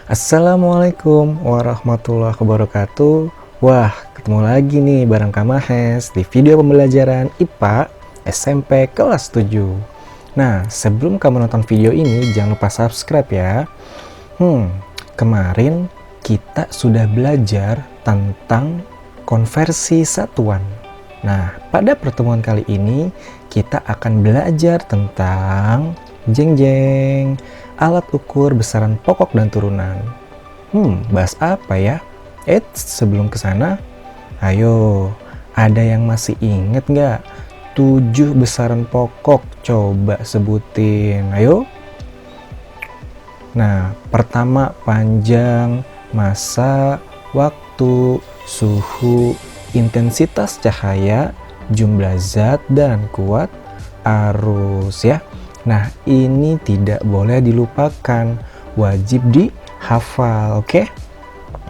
Assalamualaikum warahmatullahi wabarakatuh. Wah, ketemu lagi nih bareng Kak Mahes di video pembelajaran IPA SMP kelas 7. Nah, sebelum kamu nonton video ini, jangan lupa subscribe ya. Kemarin kita sudah belajar tentang konversi satuan. Nah, pada pertemuan kali ini kita akan belajar tentang alat ukur besaran pokok dan turunan. Bahas apa ya? Sebelum ke sana, ayo, ada yang masih inget nggak? 7 besaran pokok, coba sebutin, ayo. Nah, pertama panjang, massa, waktu, suhu, intensitas cahaya, jumlah zat, dan kuat arus ya. Nah, ini tidak boleh dilupakan, wajib dihafal, oke?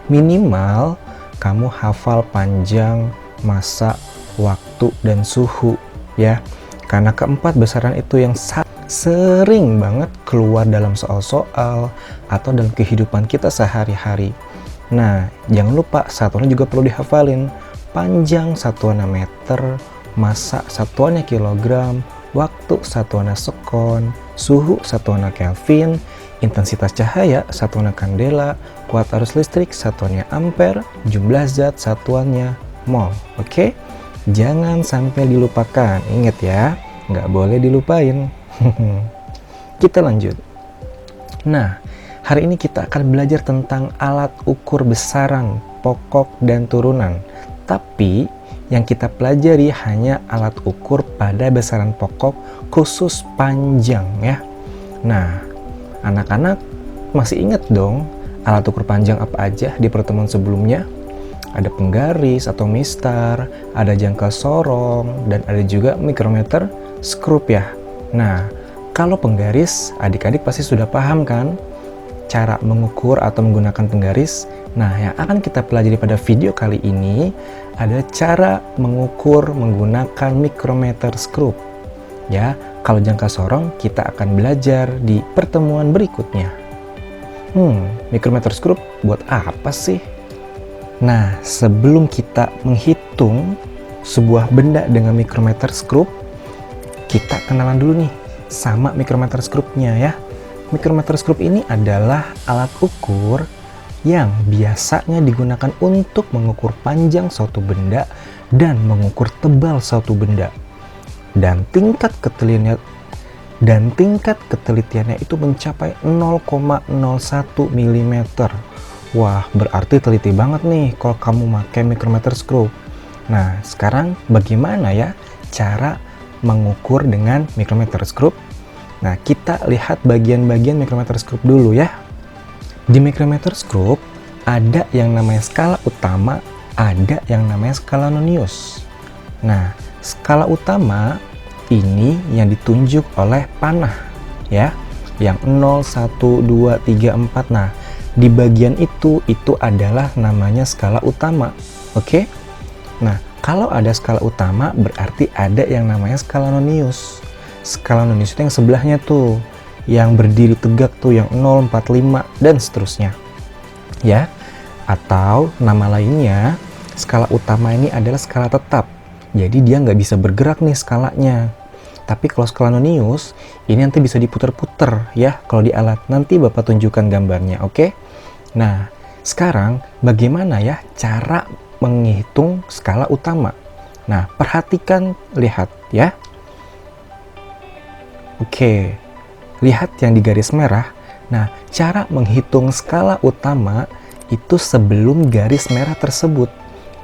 Minimal kamu hafal panjang, massa, waktu, dan suhu ya. Karena keempat besaran itu yang sering banget keluar dalam soal-soal atau dalam kehidupan kita sehari-hari. Nah, jangan lupa satuannya juga perlu dihafalin. Panjang satuannya meter, massa satuannya kilogram, waktu satuannya sekon, suhu satuannya Kelvin, intensitas cahaya satuannya kandela, kuat arus listrik satuannya ampere, jumlah zat satuannya mol. Oke? Jangan sampai dilupakan. Ingat ya, nggak boleh dilupain. Kita lanjut. Nah, hari ini kita akan belajar tentang alat ukur besaran pokok dan turunan. Tapi yang kita pelajari hanya alat ukur pada besaran pokok khusus panjang ya. Nah, anak-anak masih ingat dong alat ukur panjang apa aja di pertemuan sebelumnya? Ada penggaris atau mistar, ada jangka sorong, dan ada juga mikrometer skrup ya. Nah, kalau penggaris, adik-adik pasti sudah paham kan cara mengukur atau menggunakan penggaris. Nah, yang akan kita pelajari pada video kali ini ada cara mengukur menggunakan mikrometer skrup. Ya, kalau jangka sorong kita akan belajar di pertemuan berikutnya. Mikrometer skrup buat apa sih? Nah, sebelum kita menghitung sebuah benda dengan mikrometer skrup, kita kenalan dulu nih sama mikrometer skrupnya ya. Mikrometer skrup ini adalah alat ukur yang biasanya digunakan untuk mengukur panjang suatu benda dan mengukur tebal suatu benda. Dan tingkat ketelitiannya itu mencapai 0,01 mm. Wah, berarti teliti banget nih kalau kamu pakai mikrometer skrup. Nah, sekarang bagaimana ya cara mengukur dengan mikrometer skrup? Nah, kita lihat bagian-bagian mikrometer skrup dulu ya. Di mikrometer skrup ada yang namanya skala utama, ada yang namanya skala nonius. Nah, skala utama ini yang ditunjuk oleh panah ya, yang 0, 1, 2, 3, 4. Nah, di bagian itu adalah namanya skala utama. Oke? Nah, kalau ada skala utama berarti ada yang namanya skala nonius. Skala nonius itu yang sebelahnya tuh, yang berdiri tegak tuh, yang 0, 4, 5, dan seterusnya ya. Atau nama lainnya, skala utama ini adalah skala tetap, jadi dia nggak bisa bergerak nih skalanya. Tapi kalau skala nonius ini nanti bisa diputer-puter ya kalau di alat. Nanti Bapak tunjukkan gambarnya, oke? Nah, sekarang bagaimana ya cara menghitung skala utama? Nah, perhatikan, lihat ya. Oke, lihat yang di garis merah. Nah, cara menghitung skala utama itu sebelum garis merah tersebut.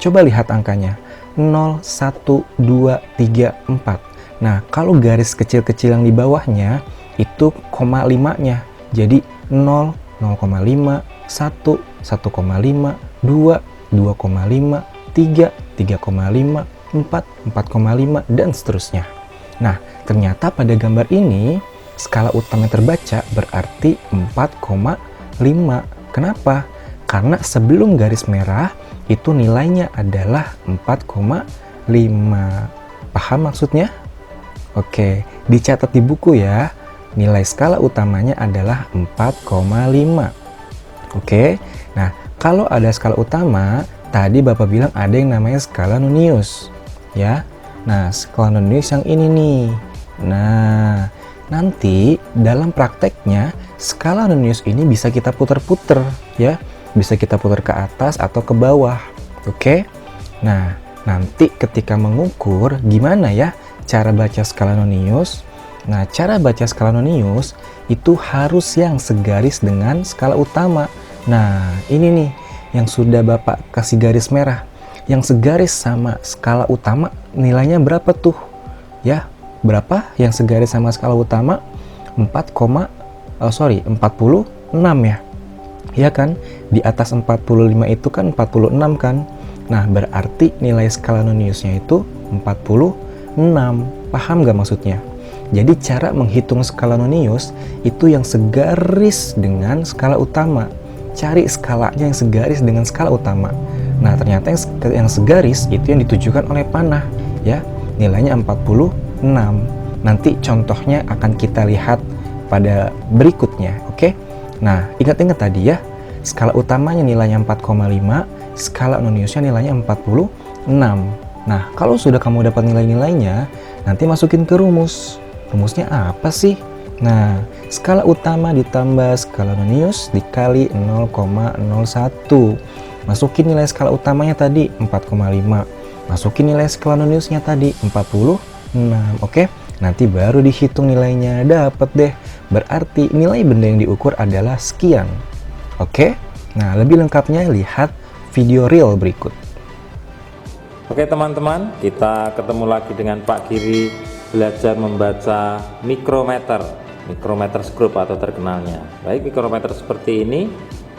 Coba lihat angkanya. 0, 1, 2, 3, 4. Nah, kalau garis kecil-kecil yang di bawahnya itu koma 5-nya. Jadi 0, 0,5, 1, 1,5, 2, 2,5, 3, 3,5, 4, 4,5, dan seterusnya. Nah, ternyata pada gambar ini skala utama yang terbaca berarti 4,5. Kenapa? Karena sebelum garis merah itu nilainya adalah 4,5. Paham maksudnya? Oke, dicatat di buku ya. Nilai skala utamanya adalah 4,5. Oke, nah kalau ada skala utama, tadi Bapak bilang ada yang namanya skala Nonius. Ya, nah skala Nonius yang ini nih. Nah, nanti dalam prakteknya, skala Nonius ini bisa kita puter-puter ya. Bisa kita putar ke atas atau ke bawah. Oke, nah nanti ketika mengukur, gimana ya cara baca skala Nonius? Nah, cara baca skala Nonius itu harus yang segaris dengan skala utama. Nah, ini nih yang sudah Bapak kasih garis merah. Yang segaris sama skala utama nilainya berapa tuh? Ya, berapa yang segaris sama skala utama? 46 ya. Ya kan? Di atas 45 itu kan 46 kan? Nah, berarti nilai skala Noniusnya itu 46. Paham gak maksudnya? Jadi cara menghitung skala Nonius itu yang segaris dengan skala utama. Cari skalanya yang segaris dengan skala utama. Nah, ternyata yang segaris itu yang ditujukan oleh panah ya. Nilainya 46. Nanti contohnya akan kita lihat pada berikutnya, oke? Nah, ingat-ingat tadi ya. Skala utamanya nilainya 4,5, skala Noniusnya nilainya 46. Nah, kalau sudah kamu dapat nilai-nilainya, nanti masukin ke rumus. Rumusnya apa sih? Nah, skala utama ditambah skala Nonius dikali 0,01. Masukin nilai skala utamanya tadi 4,5. Masukin nilai skala Noniusnya tadi 46. Oke? Nanti baru dihitung nilainya, dapat deh. Berarti nilai benda yang diukur adalah sekian. Oke? Nah, lebih lengkapnya lihat video real berikut. Oke teman-teman, kita ketemu lagi dengan Pak Giri belajar membaca mikrometer skrup atau terkenalnya. Baik, mikrometer seperti ini,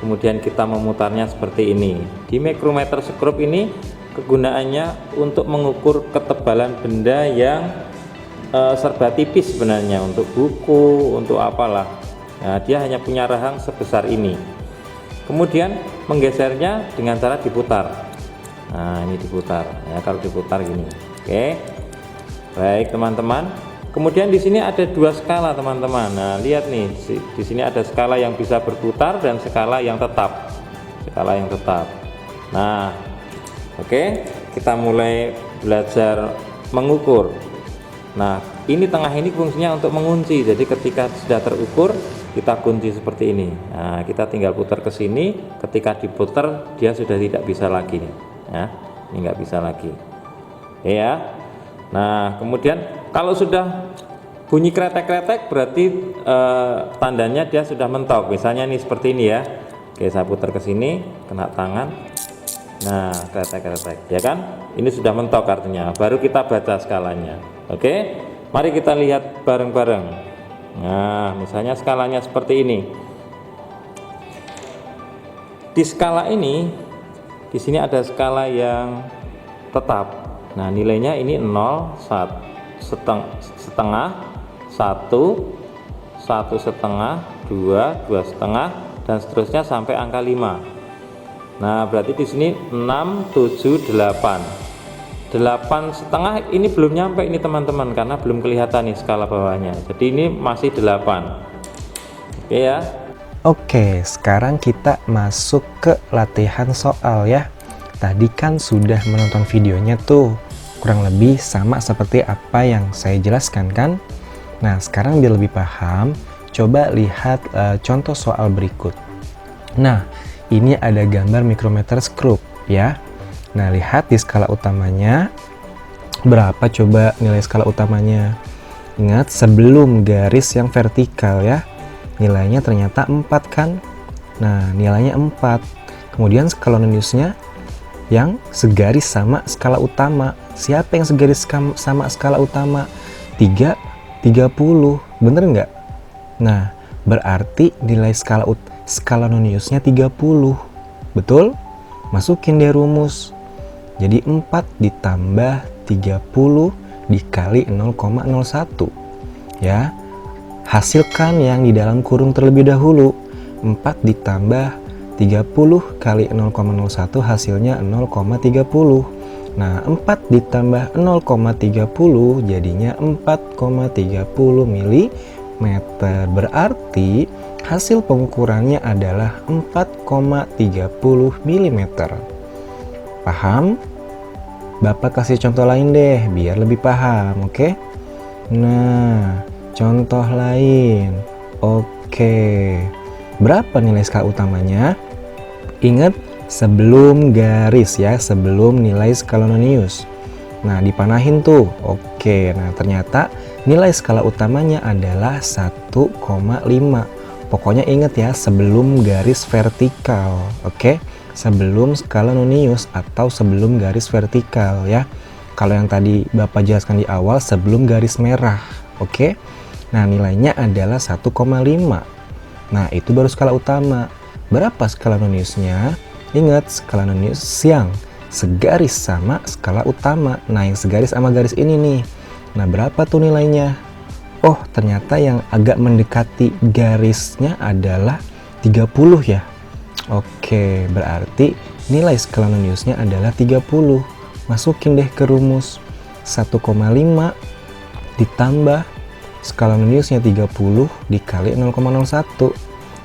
kemudian kita memutarnya seperti ini. Di mikrometer skrup ini kegunaannya untuk mengukur ketebalan benda yang serba tipis sebenarnya, untuk buku, untuk apalah. Nah, dia hanya punya rahang sebesar ini. Kemudian menggesernya dengan cara diputar. Nah, ini diputar ya, kalau diputar gini. Oke. Baik teman-teman, kemudian di sini ada dua skala teman-teman. Nah, lihat nih, di sini ada skala yang bisa berputar dan skala yang tetap. Nah, oke, kita mulai belajar mengukur. Nah, ini tengah ini fungsinya untuk mengunci. Jadi ketika sudah terukur, kita kunci seperti ini. Nah, kita tinggal putar ke sini. Ketika diputar, dia sudah tidak bisa lagi nih. Ya, ini nggak bisa lagi. Oke ya. Nah, kemudian kalau sudah bunyi kretek-kretek berarti tandanya dia sudah mentok. Misalnya nih seperti ini ya. Oke, saya putar ke sini, kena tangan. Nah, kretek-kretek, ya kan? Ini sudah mentok artinya. Baru kita baca skalanya. Oke, mari kita lihat bareng-bareng. Nah, misalnya skalanya seperti ini. Di skala ini, di sini ada skala yang tetap. Nah, nilainya ini 0, 1 setengah, 1, 1 setengah, 2, 2 setengah, dan seterusnya sampai angka 5. Nah, berarti di sini 6, 7, 8. 8 setengah ini belum nyampe ini teman-teman, karena belum kelihatan nih skala bawahnya. Jadi ini masih 8. Oke ya. Oke, sekarang kita masuk ke latihan soal ya. Tadi kan sudah menonton videonya tuh. Kurang lebih sama seperti apa yang saya jelaskan kan? Nah, sekarang biar lebih paham, coba lihat contoh soal berikut. Nah, ini ada gambar mikrometer skrup ya. Nah, lihat di skala utamanya berapa coba nilai skala utamanya. Ingat sebelum garis yang vertikal ya. Nilainya ternyata 4 kan? Nah, nilainya 4. Kemudian skala Noniusnya yang segaris sama skala utama. Siapa yang segaris sama skala utama? 30. Bener nggak? Nah, berarti nilai skala Noniusnya 30. Betul? Masukin deh rumus. Jadi 4 ditambah 30 dikali 0,01. Ya. Hasilkan yang di dalam kurung terlebih dahulu. 4 ditambah 30 kali 0,01 hasilnya 0,30. Nah, 4 ditambah 0,30 jadinya 4,30 mm. Berarti hasil pengukurannya adalah 4,30 mm. Paham? Bapak kasih contoh lain deh biar lebih paham, oke? Nah, contoh lain. Oke. Berapa nilai skala utamanya? Ingat, sebelum garis ya, sebelum nilai skala nonius. Nah, dipanahin tuh. Oke, nah ternyata nilai skala utamanya adalah 1,5. Pokoknya ingat ya, sebelum garis vertikal. Oke, sebelum skala nonius atau sebelum garis vertikal ya. Kalau yang tadi Bapak jelaskan di awal, sebelum garis merah. Oke, nah nilainya adalah 1,5. Nah, itu baru skala utama. Berapa skala noniusnya? Ingat, skala nonius yang segaris sama skala utama. Nah, yang segaris sama garis ini nih. Nah, berapa tuh nilainya? Oh, ternyata yang agak mendekati garisnya adalah 30 ya. Oke, berarti nilai skala noniusnya adalah 30. Masukin deh ke rumus. 1,5 ditambah skala noniusnya 30 dikali 0,01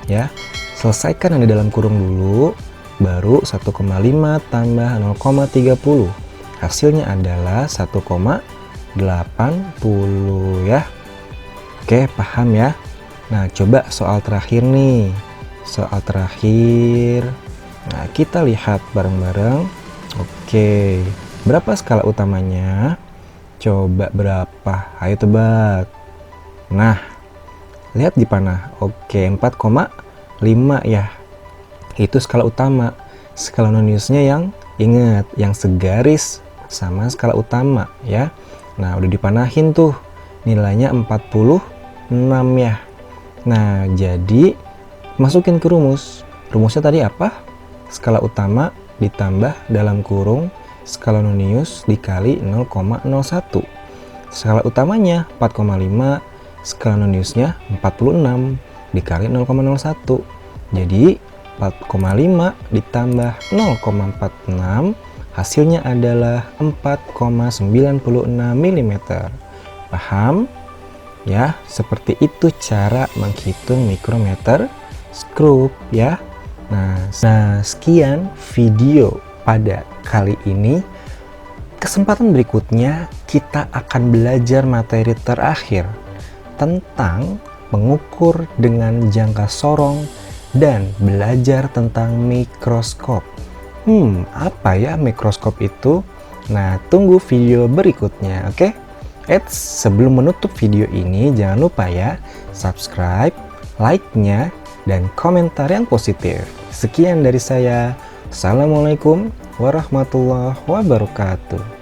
ya. Selesaikan yang di dalam kurung dulu, baru 1,5 tambah 0,30. Hasilnya adalah 1,80 ya. Oke, paham ya? Nah, coba soal terakhir nih. Soal terakhir. Nah, kita lihat bareng-bareng. Oke, berapa skala utamanya? Coba berapa? Ayo tebak. Nah, lihat di panah. Oke, 4,5 ya. Itu skala utama. Skala noniusnya yang ingat, yang segaris sama skala utama ya. Nah, udah dipanahin tuh. Nilainya 46 ya. Nah, jadi masukin ke rumus. Rumusnya tadi apa? Skala utama ditambah dalam kurung skala nonius dikali 0,01. Skala utamanya 4,5, skala noniusnya 46 dikali 0,01. Jadi 4,5 ditambah 0,46 hasilnya adalah 4,96 mm. Paham? Ya, seperti itu cara menghitung mikrometer skrup ya. Nah, sekian video pada kali ini. Kesempatan berikutnya kita akan belajar materi terakhir tentang mengukur dengan jangka sorong dan belajar tentang mikroskop. Apa ya mikroskop itu? Nah, tunggu video berikutnya, oke? Sebelum menutup video ini, jangan lupa ya, subscribe, like-nya, dan komentar yang positif. Sekian dari saya. Assalamualaikum warahmatullahi wabarakatuh.